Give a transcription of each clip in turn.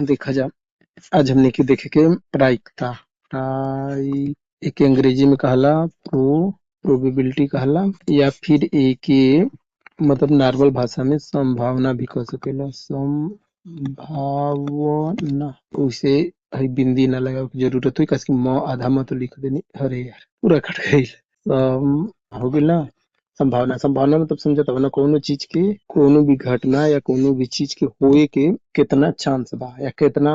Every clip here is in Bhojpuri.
देखा जा। आज हमने के देखे के प्रायिकता एक अंग्रेजी में कहला प्रोबेबिलिटी कहला, या फिर एक मतलब नॉर्मल भाषा में संभावना भी कह सकेला। संभावना उसे हई बिंदी ना लगा के जरूरत हुई, कस की म आधा म तो लिख देनी। अरे यार पूरा कट गई। हो गई ना। संभावना संभावना मतलब समझत हो ना, कोनो चीज के कोनो भी घटना या कोनो भी चीज के होए के कितना चांस बा या कितना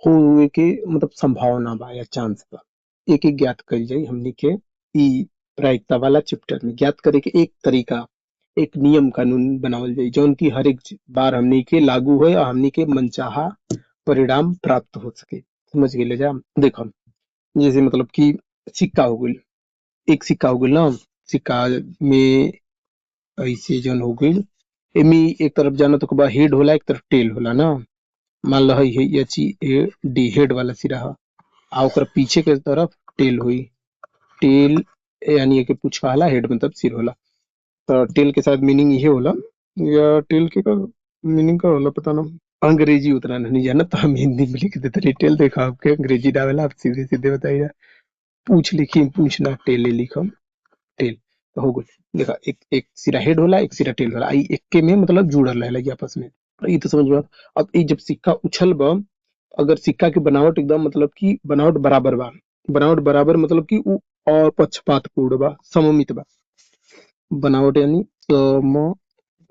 होए के मतलब संभावना बा या चांस बा, एक एक ज्ञात करी जाई हमनी के। ई प्रायिकता वाला चैप्टर में ज्ञात करे के एक तरीका, एक नियम कानून बनावल जाई जौन की हर एक बार हमनी के लागू होए और हमनी के मनचाहा परिणाम प्राप्त हो सके। समझ गेले जा। देखो जैसे मतलब कि सिक्का हो गइल, एक सिक्का हो गइल ना। सिक्का में ऐसे जौन हो गइल, एमे एक तरफ जाना तो बा हेड होला, एक तरफ टेल होला ना। मान लो है एच ए डी हेड वाला सिरा ह, आ ओकर पीछे के तरफ टेल हुई। टेल यानी कि पूछ कहला, हेड मतलब सिर होला। तो टेल के साथ मीनिंग ये होला, या टेल के का मीनिंग का होला पता ना। अंग्रेजी उतना नहीं जाना तो हम हिंदी में लिख देते रहे। टेल देखा आपके अंग्रेजी डावेला, आप सीधे सीधे बताइए। पूछ लिखी पूछना टेले लिखम टेल तो हो गई। देखा एक एक सिरा हेड होला, एक सिरा टेल होला। आई एक्के में मतलब जुड़ल रहेला ये आपस में। ये तो समझ में आ। अब ये जब सिक्का उछल बा, अगर सिक्का की बनावट एकदम मतलब कि बनावट बराबर बा, बनावट बराबर मतलब कि उ अपक्षपात पूर्ण बा, सममित बा। बनावट यानी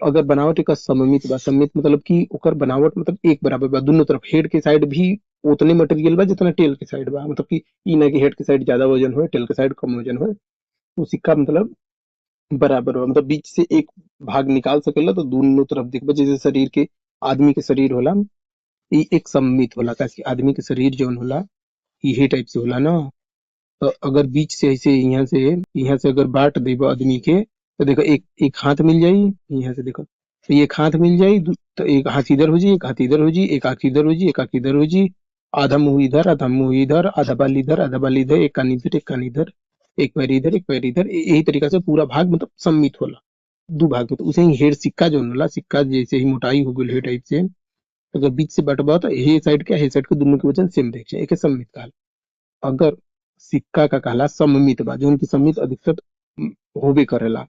अगर बनावट एक सममित बा, सममित मतलब कि ओकर बनावट मतलब एक बराबर बा दोनों तरफ। हेड के साइड भी उतने मटेरियल बा जितना टेल के साइड बा, मतलब कि ई ना कि हेड के साइड ज्यादा वजन हो टेल के साइड कम वजन हो। तो सिक्का मतलब बराबर बा, मतलब बीच से एक भाग निकाल सकेला तो दोनों तरफ देखबा। जैसे शरीर के आदमी के शरीर होला, ई एक सममित होला, ताकि आदमी के शरीर जौन होला इहे टाइप से होला ना। तो अगर बीच से ऐसे यहाँ से अगर बांट देबा आदमी के, तो देखो एक एक हाथ मिल जाई। यहाँ से देखो तो एक हाथ मिल जाई, तो एक हाथ इधर हो जी, एक हाथ इधर हो जी, एक आंख इधर हो जी, एक आंख इधर हो जी। आधा मुंह इधर, आधा मुंह इधर, आधा बाल इधर, आधा बाल इधर, एक कान इधर, एक कान इधर, एक पैर इधर, एक पैर इधर। यही तरीका से पूरा भाग मतलब सम्मित होला। दो भाग में तो उसे ही हेड सिक्का जो होला, सिक्का जैसे ही मोटाई हो गई हे टाइप से, अगर बीच से बटबा तो हे साइड के हे साइड के दोनों के वजन सेम देख जाए, एक सम्मित काल। अगर सिक्का का कहला सममित बा, जो उनकी सम्मित अधिकतर होबे करेला,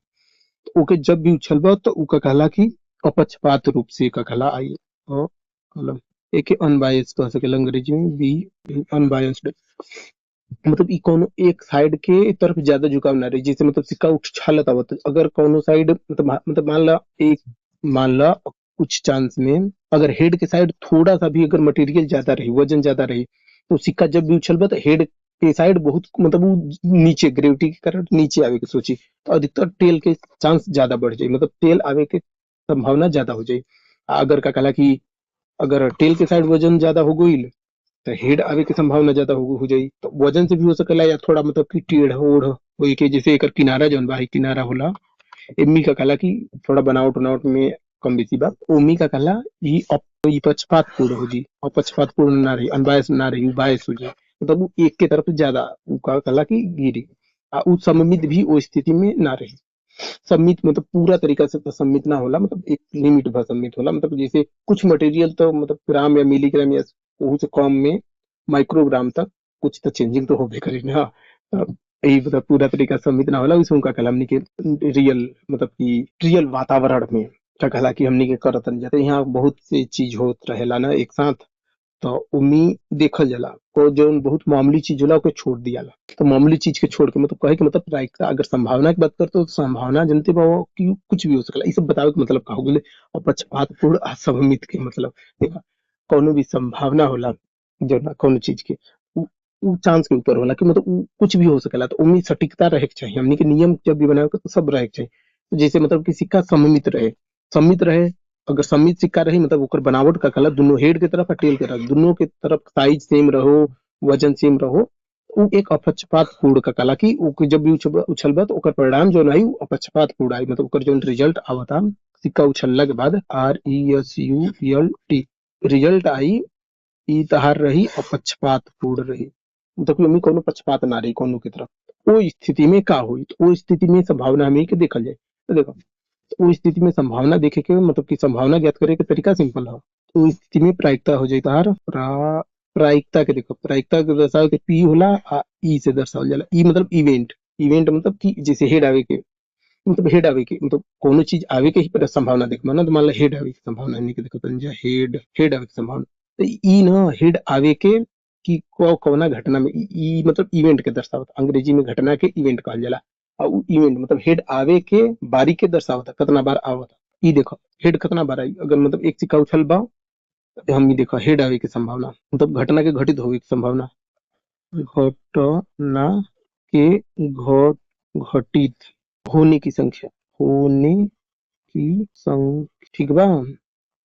तो ओके जब भी उछलबा तो उका कहला कि अपक्षपात रूप से का कहला आई। और मतलब एक अनबायस्ड कह सकेला अंग्रेजी में बी, अनबायस्ड। मतलब ई कोनो एक साइड के तरफ ज्यादा झुकाव ना रही। जैसे मतलब सिक्का उछालत आवत, अगर कोनो साइड मतलब मान ला कुछ चांस में अगर हेड के साइड थोड़ा सा भी अगर मटेरियल ज्यादा रही, वजन ज्यादा रही, तो सिक्का जब भी उछलबा तो हेड के साइड बहुत मतलब वो नीचे ग्रेविटी के कारण नीचे आवे के सोची, तो अधिकतर टेल के चांस ज्यादा बढ़ जाए, मतलब टेल आवे के संभावना ज्यादा हो जाए। अगर का कहला कि अगर टेल के साइड वजन ज्यादा हो गई तो हेड आवे के संभावना ज्यादा हो जाई। तो वजन से भी हो सकेला, या थोड़ा मतलब कि टेढ़ ओढ़ होई के, जैसे एकर किनारा जौन बा किनारा होला, एम्मी का कहला कि थोड़ा बनावट बनावट में कम बेसी बा। ओमी का कहला ई पक्षपात पूर्ण हो जी, और पक्षपात पूर्ण ना रही, अनबायस ना रही, बायस हो जाए, मतलब वो एक के तरफ ज्यादा उ का कहला कि गिरी। उ सममित भी वो स्थिति में ना रही। सम्मित मतलब पूरा तरीका से तो सम्मित ना होला, मतलब एक लिमिट भर सम्मित होला। मतलब जैसे कुछ मटेरियल तो मतलब ग्राम या मिलीग्राम या वहू से कम में माइक्रोग्राम तक कुछ तो चेंजिंग तो होबे करी ना। यही मतलब पूरा तरीका से सम्मित ना होला, उसमें उनका कहला हमनी के रियल मतलब कि रियल वातावरण में का कहला कि हमनी के करतन जाते यहाँ बहुत से चीज होत रहेला ना एक साथ। तो उम्मी देखल जाला को जौन बहुत मामूली चीज होला ओके छोड़ दियाला। तो मामूली चीज के छोड़ के मतलब कहे के मतलब प्रायिकता अगर संभावना की बात करते हो तो संभावना जनते बा कि कुछ भी हो सकला। ई सब बतावे के मतलब का हो गेले। और पक्षपातपूर्ण असममित के मतलब देखा, कौनो भी संभावना होला जो ना कौनो चीज के उ चांस के ऊपर होला कि मतलब उ कुछ भी हो सकेला। तो उम्मीद सटीकता रहे के चाहिए, हमनी के नियम जब भी बनावे के तो सब रहे के चाहिए। तो जैसे मतलब कि सिक्का सममित रहे, सममित रहे। अगर सममित सिक्का रही मतलब ओकर बनावट का कलर दोनों हेड के तरफ और टेल के तरफ दोनों के तरफ साइज सेम रहो, वजन सेम रहो, उ एक अपक्षपात पूर्ण का कला कि उ जब भी उछलबा तो ओकर परिणाम जो नहीं अपक्षपात पूर्ण आई, मतलब ओकर जो रिजल्ट आवता सिक्का उछलला के बाद RESULT रिजल्ट आई, ई तहार रही अपक्षपात पूर्ण रही। मतलब कि ओमे कोनो पक्षपात ना रही कोनो की तरफ। ओ स्थिति में का हुई, तो ओ स्थिति में संभावना हमें के देखल जाए। तो देखो तो वो स्थिति में संभावना देखे के मतलब कि संभावना ज्ञात करे के तरीका सिंपल है। तो इस स्थिति में प्रायिकता हो जाई तार प्रायिकता के देखो, प्रायिकता के दर्शावे के पी होला आ ई से दर्शावल जाला। ई मतलब इवेंट, इवेंट मतलब कि जैसे हेड आवे के, मतलब हेड आवे के मतलब कोनो चीज आवे के ही पर संभावना देखबा ना, तो मान लो हेड आवे की संभावना नहीं के देखो तंजा हेड हेड आवे की संभावना, तो ई ना हेड आवे के कि कौना घटना में ई मतलब इवेंट के दर्शावत, अंग्रेजी में घटना के इवेंट कहल जाला। और उ इवेंट मतलब हेड आवे के बारी के दर्शावत, कितना बार आवत। ई देखो हेड कितना बार आई, अगर मतलब एक सिक्का उछल बा तो हम ई देखो हेड आवे की संभावना मतलब घटना के घटित होवे की संभावना, घटना के घटित होने की संख्या, होने की संख्या, ठीक बा।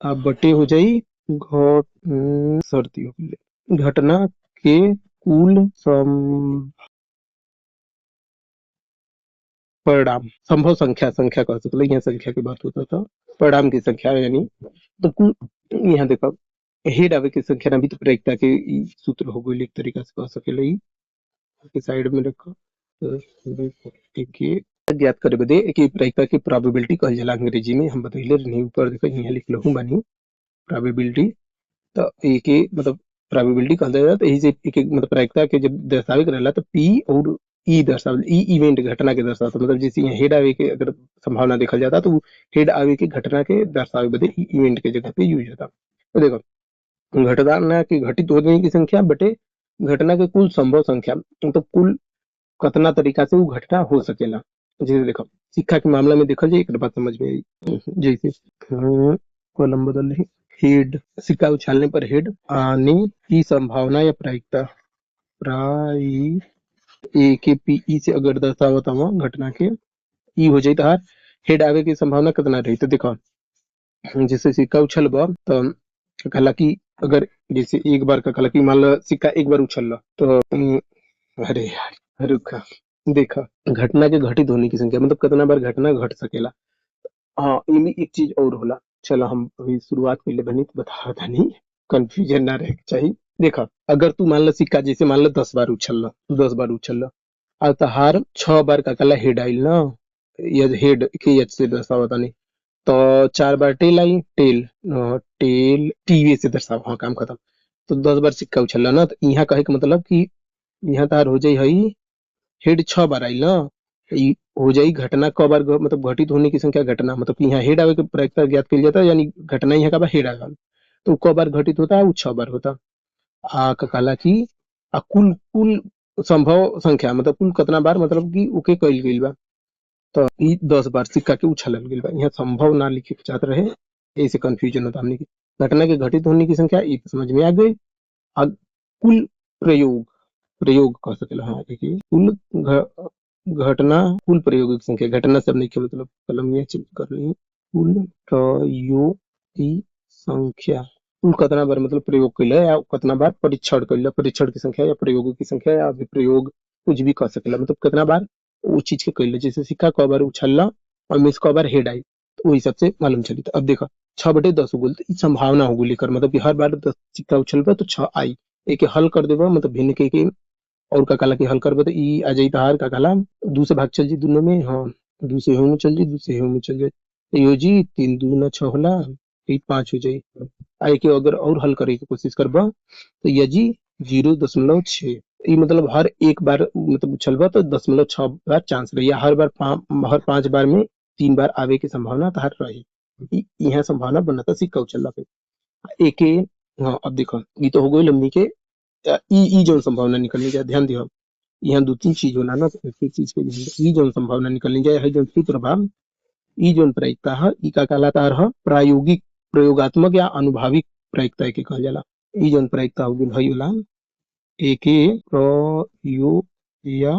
अब बटे हो जाई सर्दी हो गई घटना के कुल परिणाम, संभव संख्या, संख्या कह सकते हैं, यहाँ संख्या की बात होता था, परिणाम की संख्या यानी, तो कुल यहाँ देखो हेड आवे की संख्या ना भी तो प्रायिकता के ई सूत्र हो गई एक तरीका से कह सकेला। ई के साइड में रखो तो एक ये ज्ञात करे बदे एक प्रायिकता की प्रोबेबिलिटी कहल जाला अंग्रेजी में, हम बतैले रहनी ऊपर देखो यहाँ लिख लहू बानी प्रोबेबिलिटी। तो एक मतलब प्रोबेबिलिटी कहल जाला, तो यही से एक मतलब प्रायिकता के जब दर्शावे के रहला तो पी और ई दर्शावल, ई इवेंट घटना के दर्शावता, मतलब जैसे यहाँ हेड आवे के अगर संभावना देखल जाता तो हेड आवे के घटना के दर्शावे बदे ई इवेंट के जगह पे यूज होता। तो देखो घटना की घटित होने की संख्या बटे घटना के कुल संभव संख्या, मतलब कुल कितना तरीका से वो घटना हो सकेला। जैसे देखो सिक्का के मामला में देखल जाए एक बात समझ में आई, जैसे कॉलम बदल रही, हेड सिक्का उछालने पर हेड आने की संभावना या प्रायिकता, प्राय ए के पी ई से अगर दर्शावत हुआ घटना के ई हो जाए तो हेड आवे की संभावना कितना रही। तो देखो जैसे सिक्का उछल बा तो कहला कि अगर जैसे एक बार का कहला कि मान लो सिक्का एक बार उछल ला तो अरे यार रुका, देखा घटना के घटित होने की संख्या मतलब कितना बार घटना घट सकेला। हाँ इनमें एक चीज और होला, चलो हम अभी शुरुआत पहले बनी तो बता था नहीं, कंफ्यूजन ना रहे चाहिए। देखा अगर तू मान लो सिक्का जैसे मान लो 10 बार उछल ला, 10 बार उछल ला और तहार 6 बार का कला हेड आइल ना, या हेड के एच से दर्शावता नहीं, तो 4 बार टेल आई, टेल टेल टीवी से दर्शाव, हाँ काम खत्म। तो 10 बार सिक्का उछल ना, तो यहाँ कहे का मतलब कि यहाँ तार हो जाई हई हेड 6 बार आई ना, ई हो जाई घटना क बार मतलब घटित होने की संख्या घटना, मतलब कि यहाँ हेड आवे के प्रायिकता ज्ञात कर जाता है, यानी घटना यहाँ का बा हेड आगा, तो क बार घटित होता है वो 6 बार होता। आ कहला कि आ कुल कुल संभव संख्या मतलब कुल कितना बार मतलब कि ओके कइल गइल बा, तो ई 10 बार सिक्का के उछलल गइल बा, यहाँ संभव ना लिखे के चाहत रहे, ऐसे कंफ्यूजन होता हमने की। घटना के घटित होने की संख्या ई तो समझ में आ गई। आ कुल प्रयोग, प्रयोग कह सकेला, हाँ देखिए कुल घटना कुल प्रयोग की संख्या, घटना से अब नहीं मतलब कलम ये चेंज कर रही है, कुल प्रयोग की संख्या, कुल कितना बार मतलब प्रयोग कैला या कितना बार परीक्षण कैला, परीक्षण की संख्या या प्रयोगों की संख्या या प्रयोग कुछ भी कह सकेला, मतलब कितना बार वो चीज के कैला, जैसे सिक्का क बार उछलला और मिस क बार हेड आई, तो वही सबसे मालूम चली। तो अब देखो 6/10 हो गई, तो ई संभावना हो गई, मतलब कि हर बार 10 सिक्का उछलबा तो 6 आई, एक हल कर देबा मतलब भिन्न के और का काला की हल करबे तो ई आ जाई तहार का काला दू से भाग चल जी दोनों में, हाँ दू से हूं में चल जी, दू से हूं में चल जाए, तो यो जी 3 दूना 6 होला, ई 5 हो जाई। आई के अगर और हल करे की कोशिश करबा तो ये जी 0.6, ई मतलब हर एक बार मतलब उछलबा तो 0.6 बार चांस रही, हर बार हर 5 बार में 3 बार आवे की संभावना तहार रही, यहाँ संभावना बनता सिक्का उछलला पे एक। हाँ अब देखो ये तो हो गई लंबी के ई जो संभावना निकलनी जाए, ध्यान दियो यहाँ 2-3 चीज होला ना, तो एक एक चीज के ई जो संभावना निकलनी जाए है जो सूत्र बा, ई जो प्रायिकता है ई का कहलाता है प्रायोगिक, प्रयोगात्मक या अनुभविक प्रायिकता के कहल जाला। ई जो प्रायिकता हो गई भाई होला एके प्रयोग या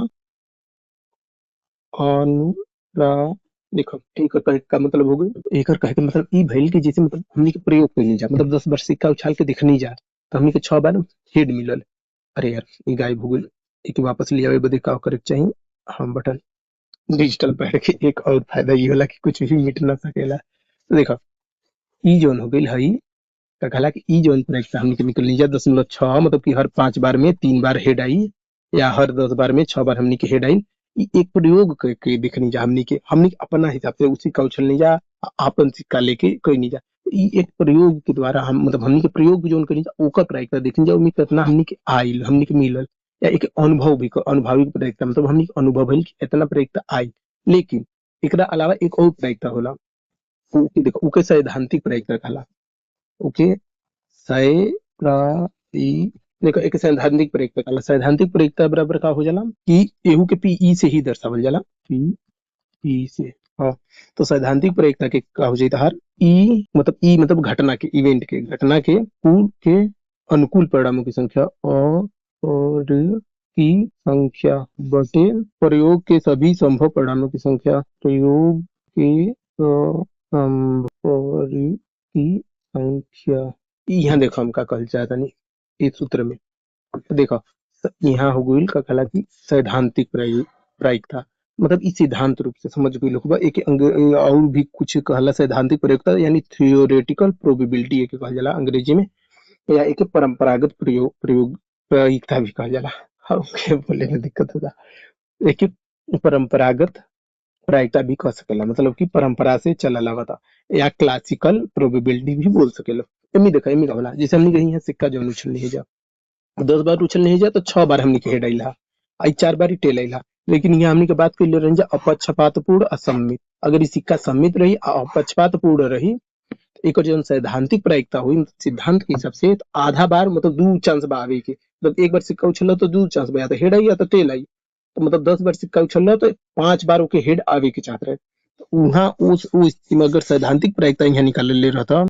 अनुप्रा, देखो एकर कहे का मतलब हो गई, एकर कहे का मतलब ई भइल कि जैसे मतलब हमनी के प्रयोग कइनी जा, मतलब 10 बार सिक्का उछाल के देखनी जा तो हमनी के 6 बार हेड मिलल, अरे यार ये गायब हो गई, एक वापस ले आवे बदे का करे के चाहिए, हम बटन डिजिटल पैड के एक और फायदा ये होला कि कुछ भी मिट ना सकेला। तो देखो ई जोन हो गई हई का कहला कि ई जोन प्रायिकता हमनी के निकलनी जा 0.6, मतलब कि हर 5 बार में 3 बार हेड आई या हर 10 बार में 6 बार हमनी के हेड आई, ई एक प्रयोग करके देखनी जा, हमनी के अपना हिसाब से उसी का उछलनी जा, आपन सिक्का लेके कोई नहीं जा, ई एक प्रयोग के द्वारा हम मतलब हमनी के प्रयोग जोन करी ओकर प्रायिकता देखी जाओ में कितना हमनी के आइल हमनी के मिलल या एक अनुभव भी अनुभविक प्रायिकता मतलब हमनी के अनुभव भइल कि इतना प्रायिकता आई। लेकिन एकरा अलावा एक और प्रायिकता होला उ देखो उके सैद्धांतिक प्रायिकता कहला। ओके सै देखो एक सैद्धांतिक प्रायिकता कहला। सैद्धांतिक प्रायिकता बराबर का हो जाला कि एहू के पी से ही दर्शावल जाला पी से। हाँ तो सैद्धांतिक प्रायिकता के का हो जाता हर ई मतलब घटना के इवेंट के घटना के कुल के अनुकूल परिणामों की संख्या और की संख्या बटे प्रयोग के सभी संभव परिणामों की संख्या प्रयोग के संभव की संख्या। यहाँ देखो हम का कहल चाहता नहीं इस सूत्र में देखो यहाँ हो गई का कहला कि सैद्धांतिक प्रायिकता मतलब इस सिद्धांत रूप से समझ गई लोग एक और भी कुछ कहला सैद्धांतिक प्रायिकता यानी थियोरेटिकल प्रोबेबिलिटी एक कहल जाला अंग्रेजी में या एक परंपरागत प्रयोग प्रायिकता भी कहल जाला। हाँ बोले में दिक्कत होता एक परंपरागत प्रायिकता भी कह सकेला मतलब कि परंपरा से चलल आवता या क्लासिकल प्रोबेबिलिटी भी बोल सकेला। एमी देखा एमी कहला जैसे हमने कहीं सिक्का जौन उछल नहीं जा 10 बार उछल नहीं जा तो 6 बार हमने के हेड आइला आई 4 बार ही टेल आइला। लेकिन यहाँ हमने के बात कर ले रही अपक्षपातपूर्ण असम्मित अगर ये सिक्का सम्मित रही अपक्षपातपूर्ण रही एक जो सैद्धांतिक प्रायिकता हुई सिद्धांत के हिसाब से तो आधा बार मतलब 2 चांस बा आवे के मतलब एक बार सिक्का उछल तो 2 चांस बा या तो हेड आई या तो टेल आई तो मतलब 10 बार सिक्का उछल तो 5 बार ओके हेड आवे के चाहत रहे तो वहां उस स्थिति में अगर सैद्धांतिक प्रायिकता यहाँ निकाल ले रहता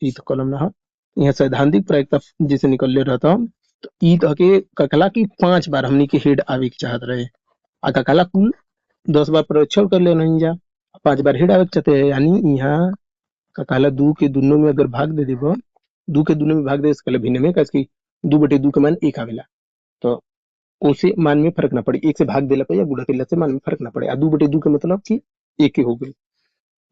ये तो कलम ना यहाँ सैद्धांतिक प्रायिकता जैसे निकल ले रहता तो ई तो के ककला की 5 बार हमनी के हेड आवे के चाहत रहे आ ककला कुल 10 बार परीक्षण कर ले नहीं जा 5 बार हेड आवे के चाहते हैं यानी यहाँ ककाला 2 के दुनो में अगर भाग दे देबो 2 के दुनो में भाग दे सकले भिन्न में कैसे कि 2/2 के मान 1 आवेला तो उसे मान में फर्क ना पड़े 1 से भाग देला पे या गुणा केला से मान में फर्क ना पड़े आ 2/2 के मतलब कि 1 ही हो गई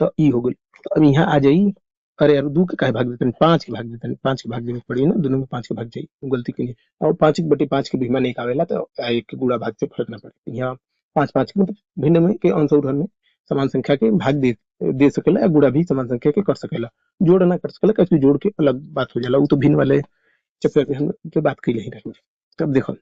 तो ई हो गई। तो अब यहाँ आ जाई अरे यार 2 के काहे भाग देते 5 के भाग देते 5 के भाग देने पड़ी ना दोनों में 5 के भाग जाई गलती के लिए और 5/5 के भी मान 1 आवेला तो 1 के गुणा भाग से फर्क ना पड़े यहाँ 5 मतलब भिन्न में के अंश और हर में समान संख्या के भाग दे सकेला या गुणा भी समान संख्या के कर सकेला जोड़ ना कर सकेला कैसे जोड़ के अलग बात हो जाला वो तो भिन्न वाले चैप्टर में हम के बात की नहीं रहेंगे। तब देखो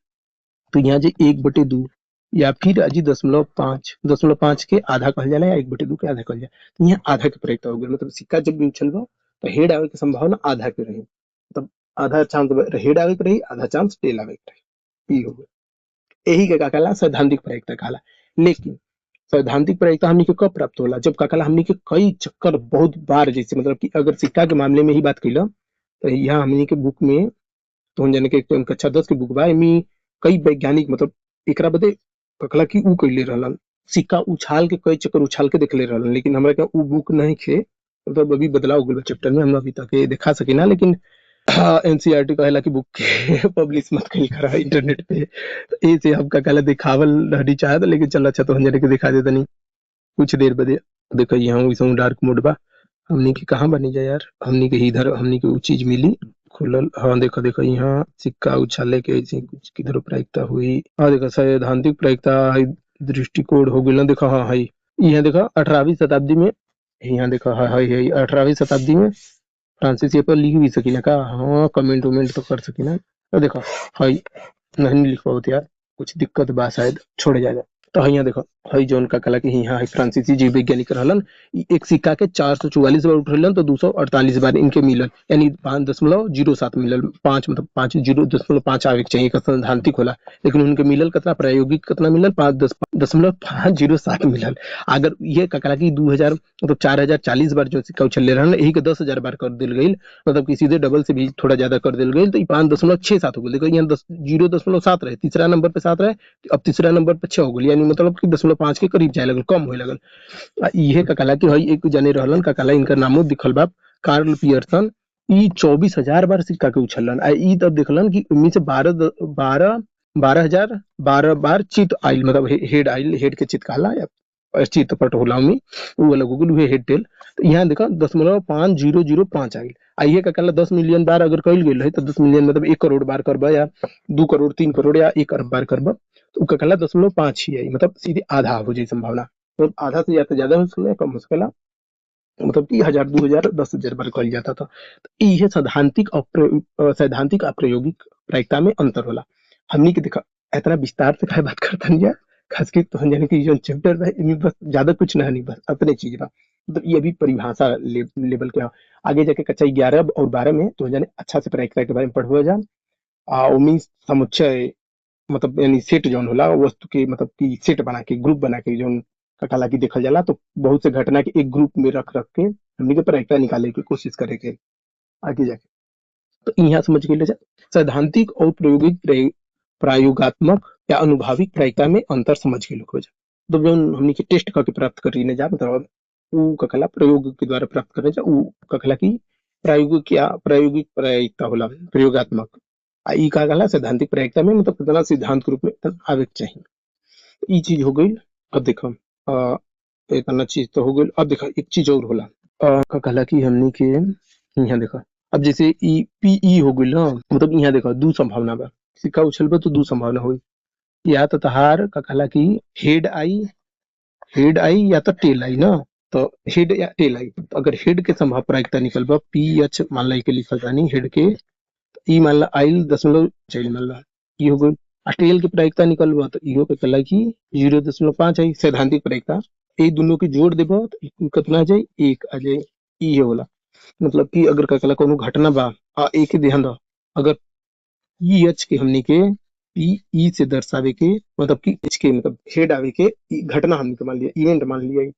तो यहाँ जो 1/2 या फिर अजी 0.5 के आधा कहल जाला या 1/2 के आधा कहल जाला तो यहाँ आधा के प्रायिकता हो गई मतलब सिक्का जब भी उछलबो तो हेड आवे के संभावना आधा के रही मतलब आधा चांस हेड आवे के रही आधा चांस टेल आवे के रही ई हो गई यही के का कहला सैद्धांतिक प्रायिकता कहला। लेकिन सैद्धांतिक प्रायिकता हमनी के कब प्राप्त होला जब का कहला हमनी के कई चक्कर बहुत बार जैसे मतलब कि अगर सिक्का के मामले में ही बात कैला तो यहाँ हमनी के बुक में तो जाने के कक्षा 10 के बुक बा एमी कई वैज्ञानिक मतलब एकरा बदे कहला कि ऊ कैले रहलन सिक्का उछाल के कई चक्कर उछाल के देखले रहलन लेकिन हमरा के ऊ बुक नहीं खे मतलब अभी बदलाव हो गइल चैप्टर में हम अभी तक दिखा सकिना लेकिन एनसीईआरटी कहेला कि बुक के पब्लिश मत कहीं करा इंटरनेट पे तो ए से हम का कहला दिखावल नहीं चाहत लेकिन चल अच्छा तो हम जाने के दिखा देता नहीं कुछ देर बदे देखो यहाँ वैसे डार्क मोड बा हमनी के कहाँ बनी जाए यार हमनी के इधर हमनी के वो चीज मिली खुलल। हाँ देखो देखो यहाँ सिक्का उछाले के ऐसे कुछ किधर प्रायिकता हुई हाँ देखो सैद्धांतिक प्रायिकता दृष्टिकोण हो गई ना देखो हाँ है यहाँ देखो 18वीं शताब्दी में यहाँ देखो है 18वीं शताब्दी में फ्रांसिस ये पर लिख भी सकी ना का हाँ कमेंट वमेंट तो कर सकी ना तो देखो है नहीं लिख पाओ यार कुछ दिक्कत बा शायद छोड़ जाएगा तो यहाँ देखो हई जोन का कला के यहाँ फ्रांसीसी जीव वैज्ञानिक रहलन एक सिक्का के 444 बार उठलन तो 248 बार इनके मिलल यानी 5.07 मिलल 5 मतलब 5.05 आवे के चाहिए सैद्धांतिक होला लेकिन उनके मिलल कितना प्रायोगिक कितना मिलल 5.507 मिलल। अगर ये का कला की 2000 मतलब 4040 बार जो सिक्का उछल रहन यही के 10,000 बार कर दिल गई मतलब कि सीधे डबल से भी थोड़ा ज्यादा कर दिल गई तो 5.67 हो गई देखो यहाँ 0.7 रहे तीसरा नंबर पे 7 रहे अब तीसरा नंबर पे 6 हो गई यानी मतलब कि 0.5 के करीब जाए लगल कम होए लगल। इहे का कला की हई एक जने रहलन का कला इनका नामो दिखल बा कार्ल पियर्सन ई 24,000 बार सिक्का के उछलन आ ई तब देखलन कि उनमें से 12 बार चित आइल मतलब हेड आइल हेड के चित कहला या चित पट होला में वो अलग हो गई हेड टेल तो यहाँ देखा 0.5005 आइल आइए का कहला 10 मिलियन बार अगर कइल गेल है तो 10 मिलियन मतलब 1 करोड़ बार करबा या 2 करोड़ 3 करोड़ या 1 अरब बार करबा तो का कहला 0.5 ही आई मतलब सीधे आधा हो जाए संभावना तो आधा से ज्यादा हो सकला कम हो सकला मतलब कि 1000 2000 10,000 बार कहल जाता था। तो इहे सैद्धांतिक आ प्रायोगिक प्रायिकता में अंतर होला। हमनी के देखा इतना विस्तार से काहे बात करता नहीं, खास के तो जाने कि जो चैप्टर है इनमें बस ज्यादा कुछ ना नहीं, बस अपने चीज बा। मतलब ये भी परिभाषा लेवल के ह। आगे जाके कक्षा 11 और 12 में तो जाने अच्छा से प्रायिकता के बारे में पढ़बो जा। उम्मीद समुच्चय मतलब यानी सेट जौन होला वस्तु के मतलब कि सेट बना के ग्रुप बना के जौन कटाला की देखल जाला, तो बहुत से घटना के एक ग्रुप में रख रख के हमनी के प्रायिकता निकाले की कोशिश करे के आगे जाके। तो यहाँ समझ गए जा सैद्धांतिक और प्रायोगिक प्रायोगात्मक या अनुभाविक प्रायिकता में अंतर समझ गए लोग हो जा। तो जौन हमनी के टेस्ट करके प्राप्त करी ने जा मतलब ऊ ककला प्रयोग के द्वारा प्राप्त करे जा ऊ ककला की प्रायोगिक प्रायिकता होला प्रयोगात्मक। ई का कहला सैद्धांतिक प्रायिकता में मतलब कितना सिद्धांत के रूप में आवे के चाहिए। ई चीज हो गई। अब देखो इतना चीज तो हो गई। अब देखो एक चीज और होला का कहला कि हमनी के यहाँ देखो अब जैसे ई पीई हो गई ना, मतलब यहाँ देखो दू संभावना बा। सिक्का उछलबे तो दू संभावना हुई, या तो तहार का कहला कि हेड आई या तो टेल आई ना। तो हेड या टेल आई, तो अगर हेड के संभाव प्रायिकता निकलबा पी एच मान ला के लिखल जानी हेड के, ई मान ला आइल 0.4 मान ला ई हो गई। टेल की प्रायिकता निकलबा तो इहो के कहला कि 0.5 आई सैद्धांतिक प्रायिकता। ये दोनों के जोड़ देबा तो कितना आ जाए, एक आ जाए। ई होला मतलब कि अगर का कहला कोनो घटना बा एक ही ध्यान दो, अगर ई एच के हमनी के पी ई से दर्शावे के मतलब कि एच के मतलब हेड आवे के घटना हमनी के मान लिया इवेंट मान लिया,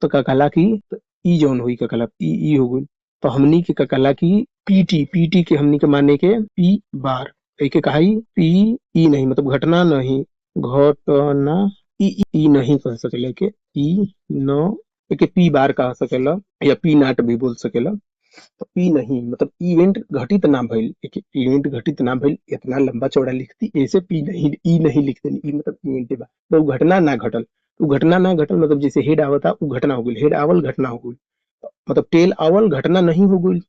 तो का कहला कि ई जौन हुई का कहला ई हो गई। तो हमनी के का कहला कि पीटी के हमनी के माने के पी बार एके कहाई पी ई नहीं मतलब घटना नहीं, घटना ई नहीं कह सकेला के ई न एके पी बार कह सकेला या पी नाट भी बोल सकेला। तो पी नहीं मतलब इवेंट घटित ना भइल, एक इवेंट घटित ना भइल इतना लंबा चौड़ा लिखती ऐसे पी नहीं ई नहीं लिख देनी, ई मतलब इवेंट बा तो उ घटना ना घटल। उ घटना ना घटल मतलब जैसे हेड आवता उ घटना हो गई, हेड आवल घटना हो गई, मतलब टेल आवल घटना नहीं हो गई।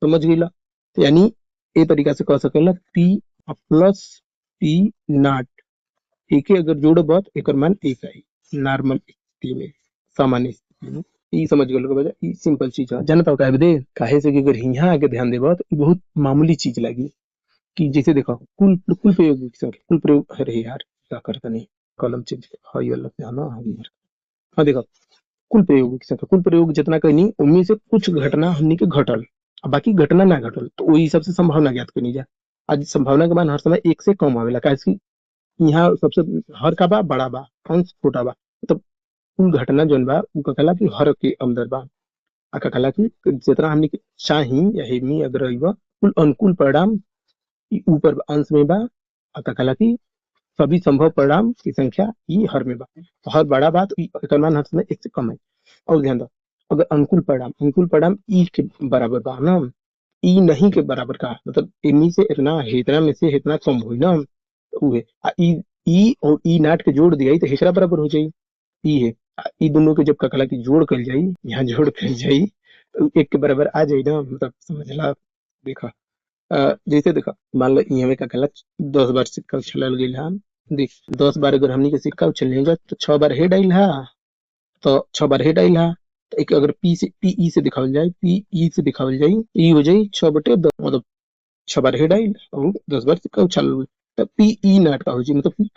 समझ गईला। तो यानी ए तरीका से कह सकेला पी प्लस पी नाट एके अगर जोड़ब तो एकर मान एक आई नॉर्मल स्थिति में, सामान्य स्थिति में। ई समझ गए लोग ई सिंपल चीज है। जानता हो काहे दे काहे से कि अगर यहाँ आके ध्यान देबा तो ई बहुत मामूली चीज लगी। कि जैसे देखो कुल कुल प्रयोग की संख्या, कुल प्रयोग अरे यार क्या करता नहीं कलम चेंज हाँ ये अलग से आना हाँ देखो कुल प्रयोग की संख्या, कुल प्रयोग जितना कहनी उनमें से कुछ घटना हमनी के घटल और बाकी घटना ना घटल, तो वही सबसे संभावना ज्ञात करनी जा। आज संभावना के मान हर समय एक से कम आवेला काहे कि यहाँ सबसे हर का बा बड़ा बा अंश छोटा बा, मतलब कुल घटना जौन बा उ कहला कि हर के अंदर बा। आ कहला कि जितना हमनी के चाही या हेमी अगर रहिबा कुल अनुकूल परिणाम ई ऊपर अंश में बा। आ कहला कि सभी संभव परिणाम की संख्या ई हर में बा, तो हर बड़ा बा तो एकर मान हर समय एक से कम है। और ध्यान दो अगर अनुकूल परिणाम ई के बराबर बा ना, ई नहीं के बराबर का मतलब इन्हीं से इतना है इतना में से इतना कम हुई ना, तो उ है आ ई और ई नाट के जोड़ दिया तो हेकरा बराबर हो जाई ई है। ई दोनों के जब कहला कि जोड़ कर जाई यहाँ जोड़ कर जाई तो एक के बराबर आ जाई ना, मतलब समझला। देखा जैसे देखा मान लो यहाँ में का कहला 10 बार सिक्का उछलल गइल हा, देख 10 बार अगर हमनी के सिक्का उछलेगा तो 6 बार हेड आइल हा, तो 6 बार हेड आइल हा। तो एक अगर पी ई से दिखावल जाए पी ई से दिखावल जाए ई हो जाई 6/10 मतलब 6 बार हेड आइल और 10 बार सिक्का उछल गइल। तो पी ई नाट का हो जी मतलब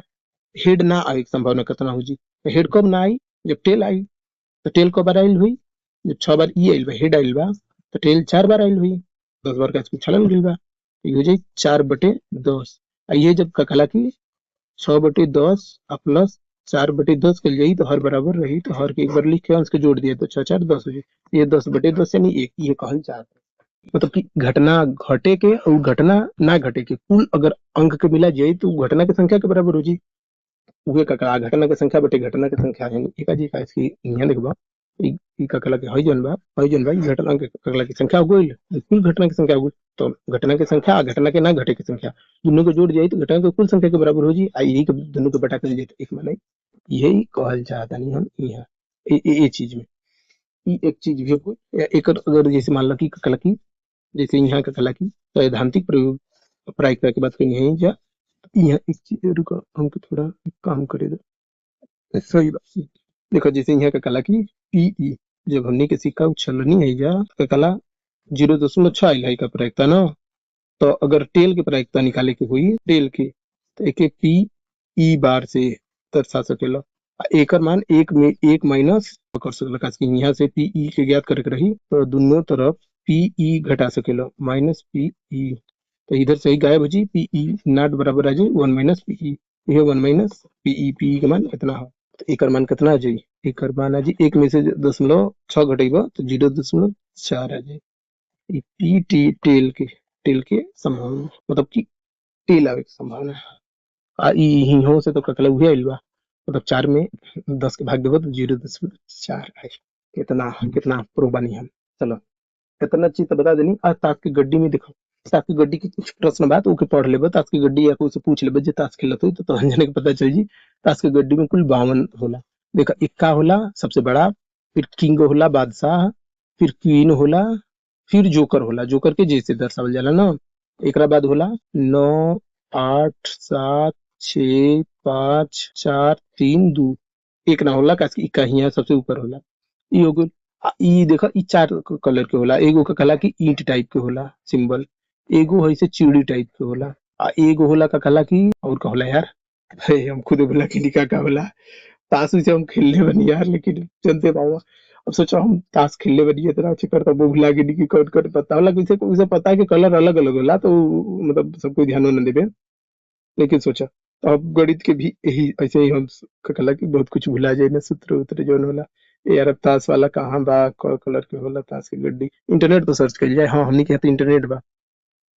हेड ना आवे की संभावना कितना हो जी, तो हेड कब ना आई जब टेल आई, तो टेल कब बार आइल हुई जब 6 बार ई आइल बा हेड आइल बा, तो टेल 4 बार आइल हुई 10 बार का उछलल गइल बा, ये हो जाई 4/10। ये जब का कहला कि 6/10 प्लस 4/10 कल जाई तो हर बराबर रही, तो हर के एक बार लिख के अंश के जोड़ दिया तो 6×4=10 हो जाए। ये 10/10 यानी एक ये कहल जाता है। मतलब कि घटना घटे के और घटना ना घटे के कुल अगर अंक के मिला जाए तो घटना की संख्या के बराबर हो जाए। उहे का घटना के संख्या बटे घटना के संख्या है एकाजी का इसकी यहाँ देखबा ई का कहला कि हई जन बा ई घटना के कहला की संख्या हो गइल कुल घटना की संख्या हो गइल। तो घटना की संख्या आ घटना के ना घटे की संख्या दोनों को जोड़ जाए तो घटना के कुल संख्या के बराबर हो जी, आ यही के दोनों को बटा कर जाए तो एक माने यही कहल चाहता नहीं हम यहाँ ये चीज में ई एक चीज भी हो या एक अगर जैसे मान लो कि कहला कि जैसे यहाँ का कहला कि सैद्धांतिक प्रयोग प्रायिकता की बात करनी है या यहाँ एक चीज रुको हमको थोड़ा एक काम करे दो। सही बात देखो जैसे यहाँ का कहला कि पीई जब हमनी के सिक्का उछलनी है जा तो कला 0.6 आइल है का प्रायिकता ना। तो अगर टेल के प्रायिकता निकाले के हुई टेल के तो एके पी ई बार से दर्शा सकेला। एकर मान एक माइनस कर सकेला काहे कि यहाँ से पी ई के ज्ञात करे के रही तो दोनों तरफ पी ई घटा सकेला माइनस पी ई। तो इधर से ही गायब हो जी पी ई नॉट बराबर आ जाए 1 माइनस पी ई। ये 1 माइनस पी ई का मान कितना है तो एकर मान कितना आ जाए एकर मान आ जी 1 में से 0.6 घटेगा तो 0.4 आ जाए। ई पी टी टेल के संभावना मतलब कि टेल आवे के संभावना आ ई हिहो से तो ककला उहे आइल बा मतलब 4 में 10 के भाग देबो तो 0.4 आई। कितना कितना प्रो बनी हम। चलो इतना चीज तो बता देनी। आज ताश की गड्डी में देखो ताश की गड्डी की कुछ प्रश्न बात ओके पढ़ लेबो ताश की गड्डी या कोई से पूछ लेबो जे ताश खेलत हो तो तहन जाने के पता चल जी। ताश की गड्डी में कुल 52 होला। देखा इक्का होला सबसे बड़ा फिर किंग होला बादशाह फिर क्वीन होला फिर जोकर होला जोकर के जैसे दर्शावल जाला ना। एकरा बाद होला 9 8 7 6 5 4 3 2 एक ना होला काहे कि इक्का हिया सबसे ऊपर होला। ई हो गइल। ई देखा ई 4 कलर के होला एगो का कला की ईंट टाइप के होला सिंबल एगो है से चिड़ी टाइप के होला एगो होला का कला की और का होला यार हे हम खुद बोला कि निका का होला। ताश से हम खेलने बनी यार लेकिन चलते पावा। अब सोचो हम ताश खेलने बनी इतना अच्छा करता वो भुला के निकी कौन कर पता होला किसे को उसे पता है कि कलर अलग अलग होला तो मतलब सब कोई ध्यान न देबे। लेकिन सोचा तो अब गणित के भी यही ऐसे ही हम कला की बहुत कुछ भुला जाए ना सूत्र उत्र जो होला। ए यार अब ताश वाला कहाँ बा कलर के होला ताश की गड्डी इंटरनेट पर सर्च कर जाए। हाँ हमने कहते इंटरनेट बा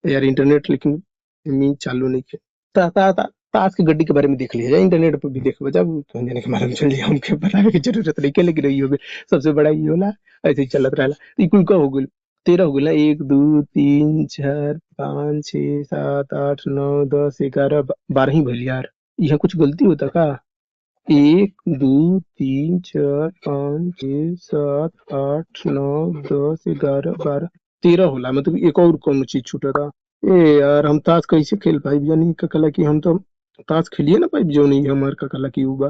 यार इंटरनेट लेकिन मी चालू नहीं किया ता, ता, ता, ताश की गड्डी के बारे में देख लिया जाए इंटरनेट पर भी देख जब तो जाने के बारे में चल जाए हमके बताने की जरूरत नहीं के लेकिन रही होगी सबसे बड़ा ये होला ऐसे ही चलत रहला। तो कुल का हो गइल 13 हो गइल 1 2 3 4 5 6 7 8 9 10 11 12 ही भइल यार। यहाँ कुछ गलती होता का 1 2 3 4 5 6 7 8 9 10 11 12 13 होला मतलब एक और कौन चीज छूटा था। ए यार हम ताश कैसे खेल पाई यानी का कला की हम तो ताश खेलिए ना पाई जो नहीं हमार का कला की हुआ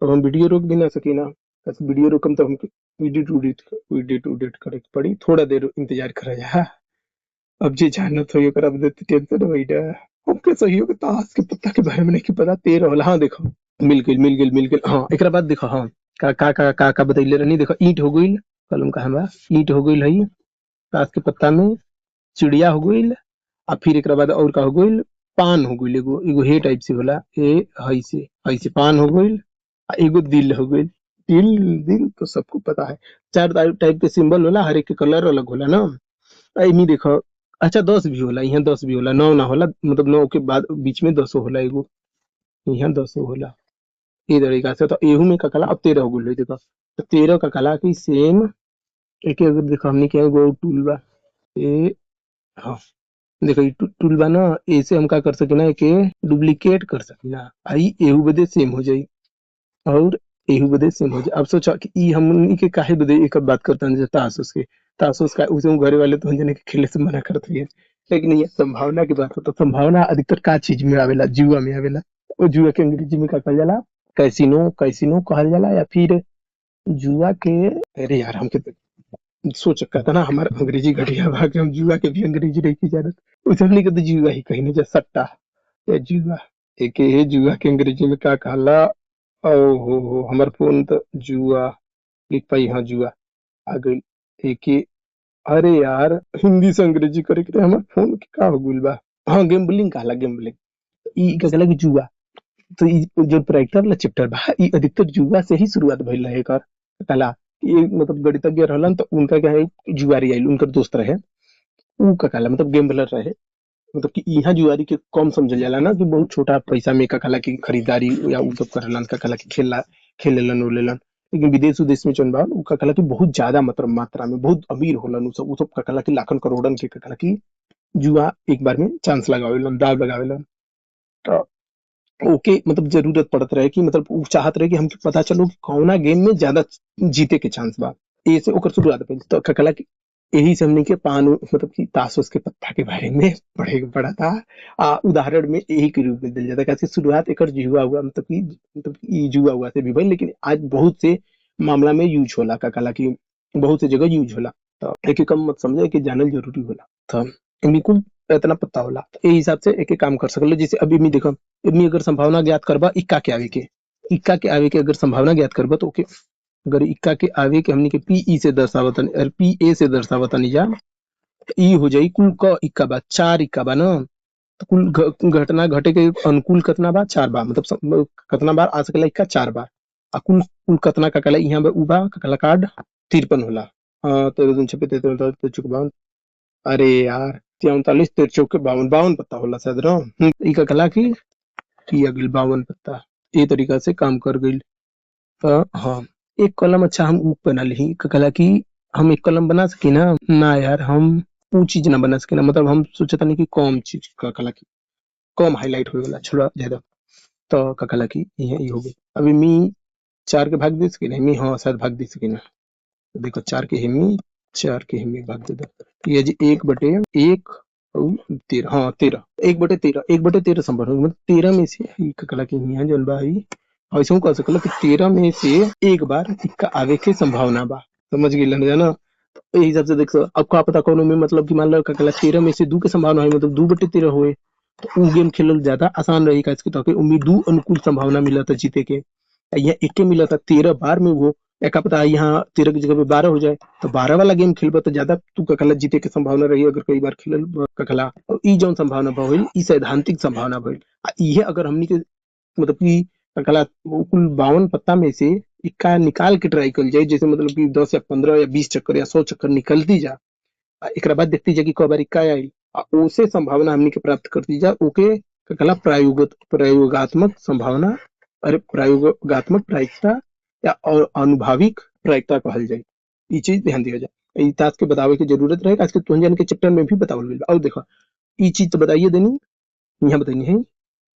तो हम वीडियो रोक भी ना सकी ना। बस वीडियो रोकम तो हम एडिट उडिट करे के पड़ी थोड़ा देर इंतजार करा जा। अब जे जानत हो ओकरा बदे टेंशन होइडा हमके सही हो ताश के पत्ता के बारे में नहीं पता 13 होला। हाँ देखो मिल गइल हाँ एकरा बाद देखो हाँ का बतैले रहनी देखो ईंट हो गइल कलम का हमरा ईंट हो गइल है ताश के पत्ता में चिड़िया हो गइल फिर एक बाद और का हो गइल पान हो गइल एगो एगो हे टाइप से होला ए हई से पान हो गइल एगो दिल हो गइल। दिल दिल तो सबको पता है 4 टाइप के सिंबल होला हर एक के कलर अलग होला ना। एमी देखो अच्छा 10 भी होला यहाँ 10 भी होला 9 ना होला मतलब 9 के बाद बीच में 10 होला एगो यहाँ 10 होला ये तरीका से। तो एहू में का कला अब 13 हो गइल देखो तो 13 का कला की सेम एक अगर देखो हमने क्या एगो टूल बा ए हाँ देखो ई टूल बा ना ऐसे हम का कर सकिना के डुप्लीकेट कर सकिना आई एहू बदे सेम हो जाई और एहू बदे सेम हो जाए। अब सोचा कि ई हमनी के काहे बदे एक बात करता है तासुस का उसे घरे वाले तो जाने के खेले से मना करते हैं लेकिन ये संभावना की बात हो तो संभावना अधिकतर का चीज में आवेला जुआ में आवेला। और जुआ के अंग्रेजी में का कहल जाला कैसीनो कैसीनो कहल जाला या फिर जुआ के अरे यार हमके सोच सकता ना हमारा अंग्रेजी घटिया बा कि हम जुआ के भी अंग्रेजी नहीं की जानत उसे हमनी के तो जुआ ही कहीं जा सट्टा या जुआ एक है जुआ के अंग्रेजी में का कहला। ओ हो हमार फोन तो जुआ लिख पाई हाँ जुआ आ गई एक अरे यार हिंदी से अंग्रेजी करे के हमार फोन के का हो गइल बा। हाँ गेम्बलिंग कहला गेम्बलिंग ई का कहला कि जुआ तो ई जो प्रैक्टिकल वाला चैप्टर बा ई अधिकतर जुआ से ही शुरुआत भइल रहे एकर कहला ये मतलब गणितज्ञ रहलन तो उनका क्या है जुआरी आइल उनकर दोस्त रहे ऊ का कहला मतलब गेम्बलर रहे मतलब कि यहाँ जुआरी के कम समझल जाला ना कि बहुत छोटा पैसा में का कहला की खरीदारी या उ सब करलन का कहला की खेलेलन उलेलन। लेकिन विदेश उदेश में चल बा उ का कहला की बहुत ज्यादा मात्रा में बहुत अमीर होलन उ सब का कहला की लाखन करोड़न के का कहला की जुआ एक बार में चांस लगावेलन दाव लगावेलन। तो ओके मतलब जरूरत पड़त रहे कि मतलब उ चाहत रहे कि हमके पता चलो कि कौना गेम में ज्यादा जीते के चांस बा ऐसे ओकर शुरुआत भइल। तो का कहला की यही से हमने के पान मतलब कि तासुस के पत्ता के बारे में पढ़े के पड़ा था। उदाहरण में यही के रूप में दिल जाता कैसे शुरुआत एक जुआ हुआ मतलब कि जुआ हुआ से भी भाई लेकिन आज बहुत से मामला में यूज होला का कला की बहुत सी जगह यूज होला। तो एक एक कम मत समझे कि जानल जरूरी होला। तो इनमें कुल इतना पता होला, तो ए हिसाब से एक एक काम कर सकल। जैसे अभी मैं देखो, इनमें अगर संभावना ज्ञात करबा इक्का के आवे के, इक्का के आवे के अगर संभावना ज्ञात करबा तो ओके, अगर इक्का के आवे के हमनी के पी से दर्शावतन और पी ए से दर्शावतन जा, तो ई हो जाई कुल क इक्का बा, चार इक्का बा ना। तो कुल घटना घटे के अनुकूल कितना बा, चार बा, मतलब कितना बार आ सकेला इक्का, चार बार। आ कुल कुल कितना का कला यहाँ बा उ बा कला कार्ड 53 होला। हाँ तो 26 33 52, अरे यार 39 43 52 52 पत्ता होला शायद ना। ई का कला की अगल 52 पत्ता। ये तरीका से काम कर गई। हाँ, एक कॉलम अच्छा हम ऊप बना ली का कला की, हम एक कॉलम बना सकी ना यार, हम वो चीज ना बना सके ना, मतलब हम सोचता नहीं कि कम चीज का कला की कम हाईलाइट हो गला छोड़ा ज्यादा। तो का कला की ये हो गई। अभी मी चार के भाग दे सके नहीं, मी हाँ शायद भाग दे सके ना। तो देखो चार के हिमी भाग दे दो, ये जी 1/1 और 13, हाँ 13, 1/13, 1/13 संभव होगा, मतलब 13 में से एक कला की यहाँ जौन बा ई ऐसे कह सकल कि 13 में से एक बार इक्का आवे के संभावना बा। समझ गई ना। तो यही हिसाब से देख अब का पता कौन में, मतलब कि मान लो का कला 13 में से 2 के संभावना है, मतलब 2/13 हुए। तो उ गेम खेलल ज्यादा आसान रही, इसके तो उम्मीद 2 अनुकूल संभावना मिला था जीते के। यहाँ एक मिला था 13 बार में, वो एक पता यहाँ 13 की जगह पे 12 हो जाए, तो 12 वाला गेम खेलबा तो ज्यादा तू ककला जीते के संभावना रही अगर कई बार खेलल ककला। और ई जौन संभावना भइल ई सैद्धांतिक संभावना भइल। इहे अगर हमनी के मतलब कि ककला कुल 52 पत्ता में से इक्का निकाल के ट्राई कर जाए, जैसे मतलब कि 10 या 15 या 20 चक्कर या 100 चक्कर निकलती जा, एक बाद देखती जा कि कई बार इक्का आई, उसे संभावना हमनी के प्राप्त करती जा, ओके ककला प्रयोगात्मक संभावना, अरे प्रयोगात्मक प्रायिकता या और अनुभाविक प्रायिकता कहल जाए। ये चीज ध्यान दिया जाए, ई तास के बतावे की जरूरत रहे, आज के तुंजन के चैप्टर में भी बतावल गइल बा। और देखो ये चीज तो बताइए देनी, यहाँ बतानी है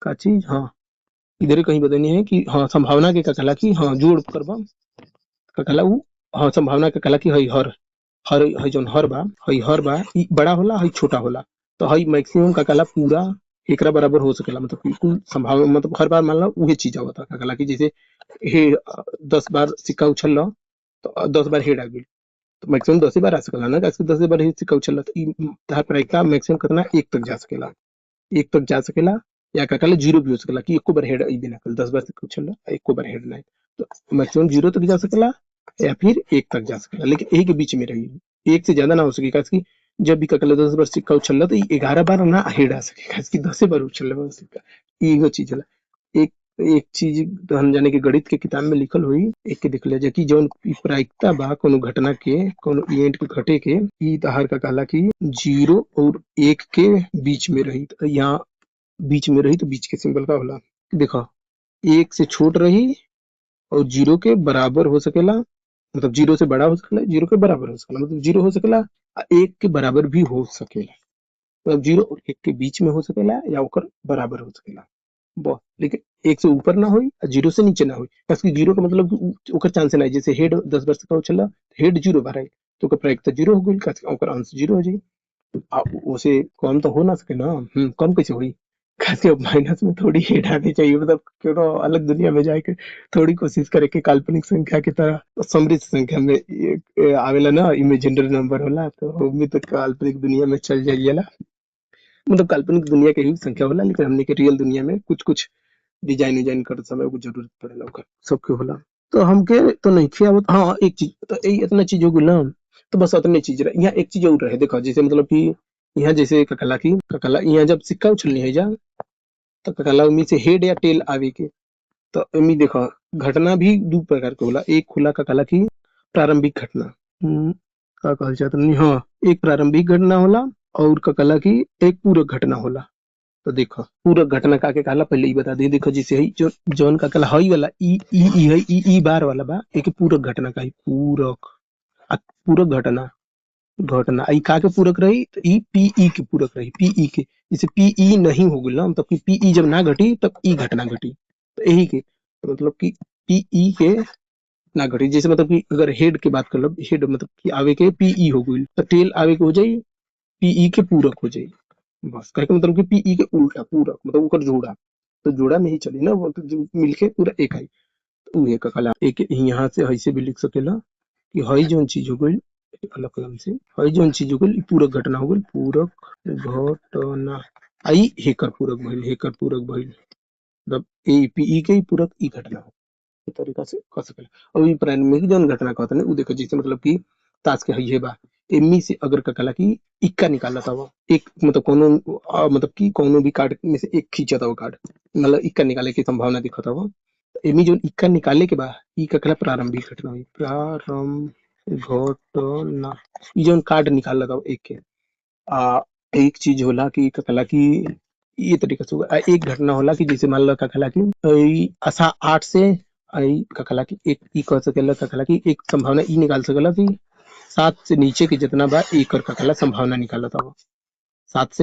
का चीज, हाँ इधर कहीं बतानी है कि हाँ संभावना के का कला की, हाँ जोड़ करबा का कला उ, हाँ संभावना के कला की हई हर हर हई जौन हर बा ई बड़ा होला, हई छोटा होला। तो हई मैक्सिमम का कला पूरा एकरा बराबर हो सकेला, मतलब कि कुल संभावना, मतलब हर बार मान लो उहे चीज आवता का कला की, जैसे हे 10 बार सिक्का उछल लो तो 10 बार हेड आ गई, तो मैक्सिमम 10 ही बार आ सकेला ना, कैसे 10 बार ही सिक्का उछल लो, तो ई तार प्रायिकता मैक्सिमम कितना एक तक जा सकेला, एक तक जा सकेला। या का कला जीरो भी हो सकेला कि एको बार हेड आई बिना कल 10 बार सिक्का उछल लो एको बार हेड ना, तो मैक्सिमम जीरो तक जा सकेला या फिर एक तक जा सकेला, लेकिन यही के बीच में रही, एक से ज्यादा ना हो सके, कैसे कि जब भी ककला 10 बार सिक्का उछल तो 11 बार ना हेड आ सके, कैसे कि 10 बार उछल सिक्का। एगो चीज है, एक एक चीज हम जाने के गणित के किताब में लिखल हुई, एक के देख ले जा कि जौन प्रायिकता बा कोनो घटना के कोनो इवेंट के घटे के, ई तहार का कहला कि 0 और 1 के बीच में रही, तो यहाँ बीच में रही तो बीच के सिंबल का होला, देखो 1 से छोट रही और 0 के बराबर हो सकेला, मतलब 0 से बड़ा हो सकेला, 0 के बराबर हो सकेला, मतलब 0 हो सकेला 1 के बराबर भी हो सकेला, मतलब 0 और 1 के बीच में हो सकेला या ओकर बराबर हो सकेला बस, लेकिन 1 से ऊपर ना होई और 0 से नीचे ना होई, बस 0 का मतलब ओकर चांस ना है, जैसे हेड 10 बार से चला हेड 0 बार आई तो ओकर प्रायिकता 0 हो गई, ओकर अंश 0 हो जाई। उसे कम तो हो ना सके ना, कम कैसे हुई, कैसे माइनस में थोड़ी हेड आनी चाहिए, मतलब क्यों अलग दुनिया में जाके थोड़ी कोशिश करे कि काल्पनिक संख्या की तरह समृद्ध संख्या में आवेला ना, इमेजिनरी नंबर होला, तो उम्मीद तो काल्पनिक दुनिया में चल जाइएला, मतलब काल्पनिक दुनिया के ही संख्या होला, लेकिन हमने के रियल दुनिया में कुछ कुछ डिजाइन डिजाइन कर समय को जरूरत पड़ेला ओकर सबके होला। तो हमके तो नहीं किया, हाँ एक चीज तो इतना चीज हो गई ना, तो बस उतने चीज रहे, यहाँ एक चीज और रहे, देखो जैसे मतलब कि यहाँ जैसे ककला यहाँ जब सिक्का उछलनी है जा, तो ककला उम्मीद से हेड या टेल आवे के, तो उम्मीद देखो घटना भी दो प्रकार के होला, एक खुला ककला की प्रारंभिक घटना, का कहल जाता नहीं, हाँ एक प्रारंभिक घटना होला और ककला की एक पूरक घटना होला। तो देखो पूरक घटना का के कहला पहले ही बता दी, देखो जैसे ही जो जौन का कहला हई वाला ई है ई बार वाला बा, एक पूरक घटना का ही पूरक, पूरक घटना घटना ई का के पूरक रही, तो ई पीई के पूरक रही, पीई के, जैसे पीई नहीं हो गई ना, मतलब कि पीई जब ना घटी तब ई घटना घटी, तो यही के तो मतलब कि पीई के ना घटी, जैसे मतलब कि अगर हेड के बात कर लो, हेड मतलब कि आवे के पीई हो गई, तो टेल आवे के हो जाई पीई के पूरक हो जाई, बस कहे के मतलब कि पीई के उल्टा पूरक, मतलब ओकर जोड़ा, तो जोड़ा में ही चली ना वो, तो मिलके पूरा एक आई, तो उहे का कला एक यहाँ से ऐसे भी लिख सकेला कि हई जौन चीज हो गई अलग कलम से, हई जौन चीज हो गई पूरक घटना हो गई, पूरक घटना। आई हेकर पूरक भइल, हेकर पूरक भइल, मतलब ई के ही पूरक ई घटना हो, इस तरीका से कर सकेला। और ई प्रारंभिक जौन घटना कहत ने उ देखो, जैसे मतलब कि ताश के हइये बा, एम्मी से अगर का कहला कि इक्का निकालत हव, एक मतलब कोनो मतलब कि कोनो भी कार्ड में से एक खींचत हव कार्ड, मतलब इक्का निकाले के संभावना दिखत हव, एमी जौन इक्का निकाले के बा ई का कहला प्रारंभिक घटना हुई, प्रारंभिक घटना। ई जौन कार्ड निकालत हव एक के, आ एक चीज होला कि का कहला कि ये तरीका से होगा। एक घटना होला कि जैसे मान लो का कहला कि ई आशा 8 से आई का कहला कि एक ई कह सकेला का कहला कि एक संभावना ई निकाल सकेला कि 7 से नीचे के जितना बा एकर का कहला संभावना निकालत हव। 7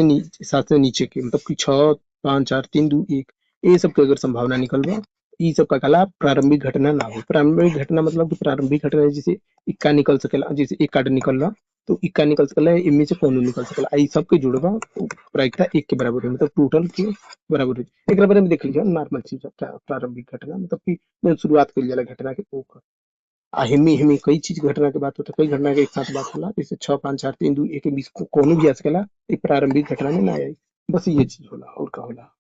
से नीचे के मतलब कि 6 5 4 3 2 1 ये सब के अगर संभावना निकलबा, ई सब का कहला प्रारंभिक घटना ना हो। प्रारंभिक घटना मतलब कि प्रारंभिक घटना जैसे इक्का निकल सकेला, जैसे एक कार्ड निकलला तो इक्का निकल सकेला, इनमें से कोनो निकल सकेला, ई सब के जुड़बा तो प्रायिकता 1 के बराबर होई, मतलब टोटल के बराबर होई। एकरा बारे में देख लीजिए नॉर्मल चीज है, प्रारंभिक घटना मतलब कि जब शुरुआत कइल जाला घटना के ओकर। आ हेमी हेमी कई चीज घटना के बात होता, कई घटना के एक साथ बात होला, जैसे 6 5 4 3 2 1 के बीच कोनो भी आ सकेला, एक प्रारंभिक घटना में ना आई। बस ये चीज होला और का होला।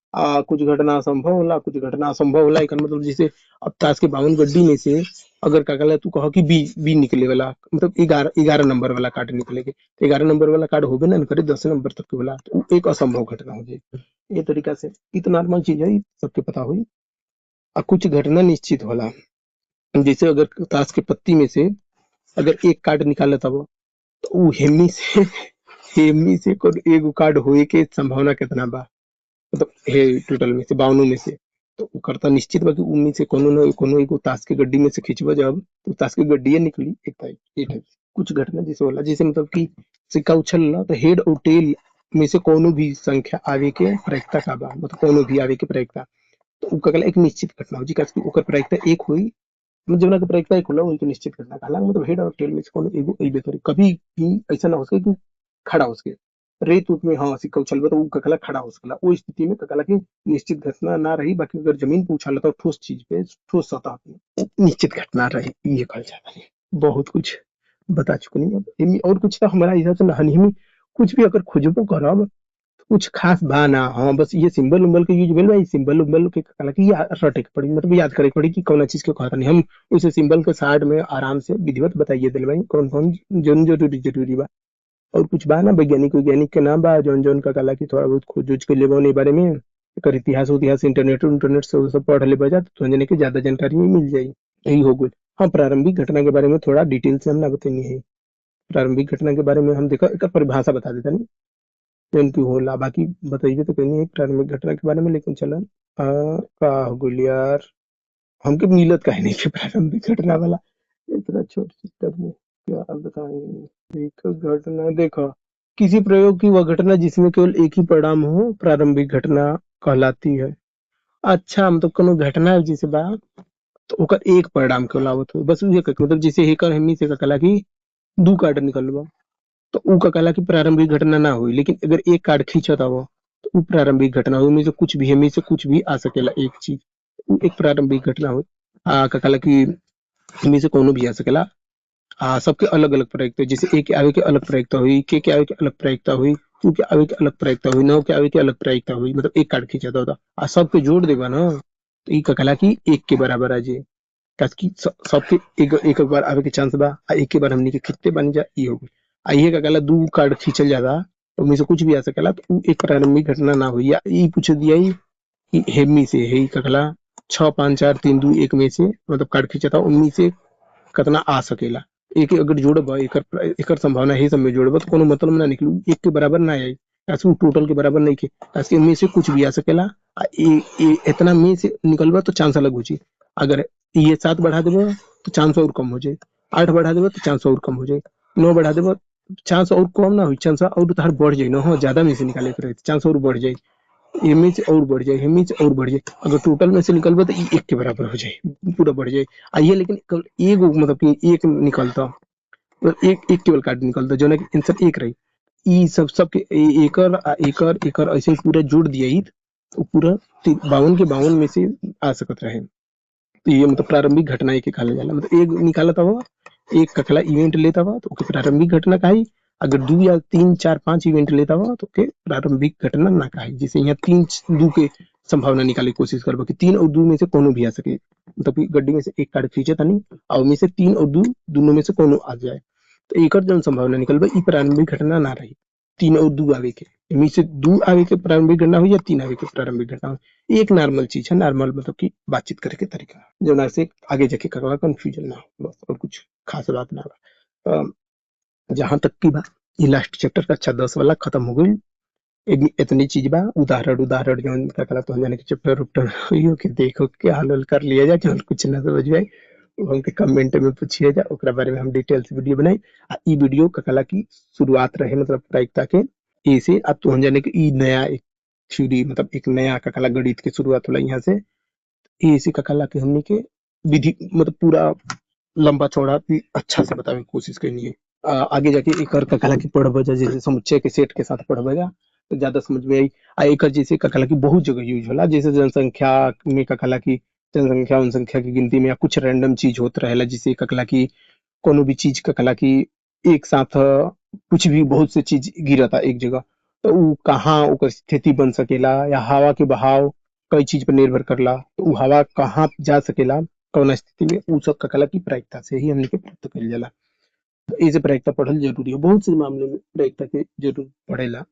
कुछ घटना असंभव होला, कुछ घटना असंभव होला, एकर मतलब जैसे अब ताश के 52 गड्डी में से अगर का कहला तू कह कि बी निकले वाला, मतलब 11 नंबर वाला कार्ड निकले के, 11 नंबर वाला कार्ड होबे ना करे 10 नंबर तक के होला, तो उ एक असंभव घटना हो जाए। ये तरीका से ई तो नॉर्मल चीज है, ई सबके पता हुई। कुछ घटना निश्चित होला, जैसे अगर ताश के पत्ती में से अगर एक कार्ड निकालत हव तो उ हेमी से कोई एगो कार्ड होए के संभावना कितना बा, मतलब हे टोटल में से 52 में से, तो ओकर त निश्चित बा कि उनमें से कोनो न कोनो एगो ताश के गड्डी में से खींचबा जब तो ताश के गड्डीए निकली एक टाइप ये टाइप। कुछ घटना जैसे होला, जैसे मतलब कि सिक्का उछलला तो हेड और टेल में से कोनो भी संख्या आवे के प्रायिकता का बा, मतलब कोनो भी आवे के प्रायिकता, तो उ का कहला एक निश्चित घटना हो जी, काहे कि ओकर प्रायिकता एक होई, मतलब जौना के प्रायिकता एक होला वही के निश्चित घटना कहला, मतलब हेड और टेल में से कोनो एगो अइबे करी, कभी भी ऐसा ना हो सके कि खड़ा हो सके। रेत उत में हाँ सिक्का उछलबा तो उ का कहला खड़ा हो सकेला, ओ स्थिति में का कहला कि निश्चित घटना ना रही, बाकी अगर जमीन पे उछालता ठोस चीज पे, ठोस सतह पे, निश्चित घटना रही, ये कहल जाला है। बहुत कुछ बता चुकनी, अब एमे और कुछ तो हमारा हिसाब से नहनी में कुछ भी अगर खोजबो करब कुछ खास बा ना। हाँ बस ये सिंबल उम्बल के यूज भेल बा, सिंबल उम्बल के कहला कि रटे के पड़ी, मतलब याद करे के पड़ी कि कौन चीज के कहता नहीं हम, उसे सिंबल के साइड में आराम से विधिवत बताइए दिल भाई कौन कौन जौन जरूरी बा। और कुछ बा ना वैज्ञानिक वैज्ञानिक के नाम बा जौन जौन का कहला कि थोड़ा बहुत खोज उज के लेबा उन्हीं बारे में, एकर इतिहास उतिहास इंटरनेट इंटरनेट से वो सब पढ़ ले बजा तो जाने की ज्यादा जानकारी मिल जाई। यही हो गई। हाँ प्रारंभिक घटना के बारे में थोड़ा डिटेल से हम ना बतानी है। प्रारंभिक घटना के बारे में हम देखा एक परिभाषा बता देता नहीं कौन की होला, बाकी बताइए तो कहीं नहीं प्रारंभिक घटना के बारे में, लेकिन चलन का हो गइल यार, हमके मिलत काहे नहीं के प्रारंभिक घटना वाला इतना छोट सिस्टम में क्या बताएं। एक घटना देखो, किसी प्रयोग की वह घटना जिसमें केवल एक ही परिणाम हो प्रारंभिक घटना कहलाती है। अच्छा मतलब कोनो घटना जैसे बा तो ओकर एक परिणाम केवल आवत हो, बस उहे कहे के मतलब जैसे हेकर हेमी से का कहला कि दू कार्ड निकलबा तो उ का कहला कि प्रारंभिक घटना ना हुई, लेकिन अगर एक कार्ड खींचत हव तो उ प्रारंभिक घटना हुई, में से कुछ भी हेमी से कुछ भी आ सकेला एक चीज, उ एक प्रारंभिक घटना हुई। का कहला कि हेमी से कोनो भी आ सकेला। सबके अलग अलग प्रायिकता, जैसे ए के आवे के अलग प्रायिकता हुई, के आवे के अलग प्रायिकता हुई, क्यू के आवे के अलग प्रायिकता हुई, नौ के आवे के अलग प्रायिकता हुई, मतलब एक कार्ड खींचा था आ सबके जोड़ देबा ना तो ई का कहला कि एक के बराबर आ जाए, ताकि सबके एक एक बार आवे के चांस बा, एक के बार हमनी के खिचते बन जा ई हो गई। इहे का कहला दू कार्ड खींचल जाला तो उनमें से कुछ भी आ सकेला, तो उ एक प्रारंभिक घटना ना हुई। या ई पूछ दिया कि हेमी से है का कहला 6 5 4 3 2 1 में से मतलब कार्ड खींचा था उनमें से कितना आ सकेला, एक अगर जोड़बा एकर संभावना है सब में जोड़बा तो कोनो मतलब ना निकलू एक के बराबर ना आई, ऐसे टोटल के बराबर नहीं के, ऐसे में से कुछ भी आ सकेला। इतना में से निकलबा तो चांस अलग हो जाए, अगर ये 7 बढ़ा देबा तो चांस और कम हो जाए, 8 बढ़ा देबा तो चांस और कम हो जाए, 9 बढ़ा देबा चांस और कम ना हो, चांस और तार बढ़ जाए ना, हाँ ज्यादा में से निकाले के रहे चांस और बढ़ जाए, एमे से और बढ़ जाए, हेमी से और बढ़ जाए, अगर टोटल में से निकलबा तो ई एक के बराबर हो जाए, पूरा बढ़ जाए। आइए लेकिन एगो मतलब कि एक निकलता, मतलब एक एक केवल कार्ड निकलता जो ना कि आंसर एक रही, ई सबके एकर ऐसे ही पूरा जोड़ दिया ही तो पूरा 52 के 52 में से आ सकत रहे। तो ये मतलब प्रारंभिक घटना के कहल जाला, मतलब एक निकाला था वो एक ककला इवेंट लेता हुआ तो ओके प्रारंभिक घटना कही। अगर 2 या 3 4 5 इवेंट लेता हुआ तो ओके प्रारंभिक घटना ना कही। जैसे यहाँ 3 2 के संभावना निकाले कोशिश करबो कि 3 और 2 में से कोनो भी आ सके, मतलब कि गड्डी में से एक कार्ड खींचे तनी और में से 3 और 2 दोनों में से कोनो आ जाए तो एकर जौन संभावना निकलबे ई प्रारंभिक घटना ना रही। 3 और 2 आवे के, इनमें से 2 आवे के प्रारंभिक घटना हो या 3 आवे के प्रारंभिक घटना हो, एक नॉर्मल चीज है। नॉर्मल मतलब कि बातचीत करे के तरीका जौना से आगे जाके ककड़ा कंफ्यूजन ना हो, बस और कुछ खास बात ना बा। जहां तक की बा ये लास्ट चैप्टर कक्षा 10 वाला खत्म हो गई। इतनी चीज बा, उदाहरण उदाहरण जौन ककड़ा तो जाने के चैप्टर उपटर होइयो के देखो के हल हल कर लिया जाए। जौन कुछ ना समझ में आई हमके कमेंट में पूछिए जा, ओकरा बारे में हम डिटेल से वीडियो बनाई। आ ई वीडियो ककला की शुरुआत रहे मतलब प्रायिकता के ऐसे अब तो हम जाने के ई नया एक थ्योरी मतलब एक नया ककला गणित के शुरुआत होला यहाँ से। ऐसे ककला के हमने के विधि मतलब पूरा लंबा चौड़ा भी अच्छा से बतावे की कोशिश करनी है। आगे जाके एक और ककला की पढ़बे जैसे समुच्चय के सेट के साथ पढ़बेगा तो ज्यादा समझ में आई। एक जैसे ककला की बहुत जगह यूज होला, जैसे जनसंख्या में ककला की जनसंख्या जनसंख्या की गिनती में या कुछ रैंडम चीज होत रहेला, जिसे ककला की कोनो भी चीज ककला की एक साथ कुछ भी बहुत से चीज गिरता एक जगह तो उ कहाँ ओकर स्थिति बन सकेला या हवा के बहाव कई चीज पर निर्भर करला तो उ हवा कहाँ जा सकेला कौन स्थिति में उ सब ककला की प्रायिकता से ही हमने के प्राप्त कइल जाला। तो ऐसे प्रायिकता पढ़ल जरूरी है, बहुत से मामले में प्रायिकता के जरूर पढ़ेला।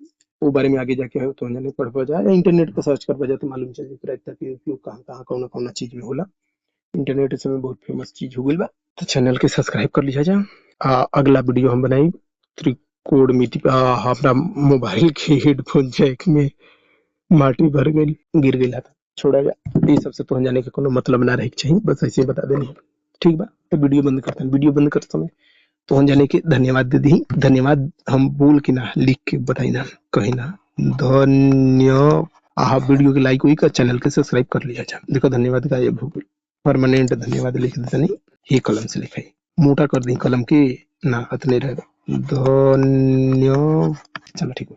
वो बारे में आगे जाके हो तो जाने पढ़ जाए या इंटरनेट पर सर्च कर जाए तो मालूम चल जाए प्रायिकता के उपयोग कहाँ कहाँ कौन कौन चीज में होला। इंटरनेट इस समय बहुत फेमस चीज हो गई बा, तो चैनल के सब्सक्राइब कर लिया जा। अगला वीडियो हम बनाई त्रिकोणमिति अपना मोबाइल के हेडफोन जैक में माटी भर गई गिर गई था छोड़ा जा। ये सबसे तो जाने के कोनो मतलब ना रहे चाहिए, बस ऐसे ही बता देनी। ठीक बा, तो वीडियो बंद करते हैं। वीडियो बंद करते समय तो हम जाने के धन्यवाद दे दी। धन्यवाद हम बोल के ना लिख के बताई ना कहीं ना धन्य। वीडियो के लाइक हुई का चैनल के सब्सक्राइब कर लिया जा। देखो धन्यवाद का ये भूल परमानेंट धन्यवाद लिख देते नहीं, ये कलम से लिखाई मोटा कर दी कलम के ना अतने रहेगा धन्य। चलो ठीक है।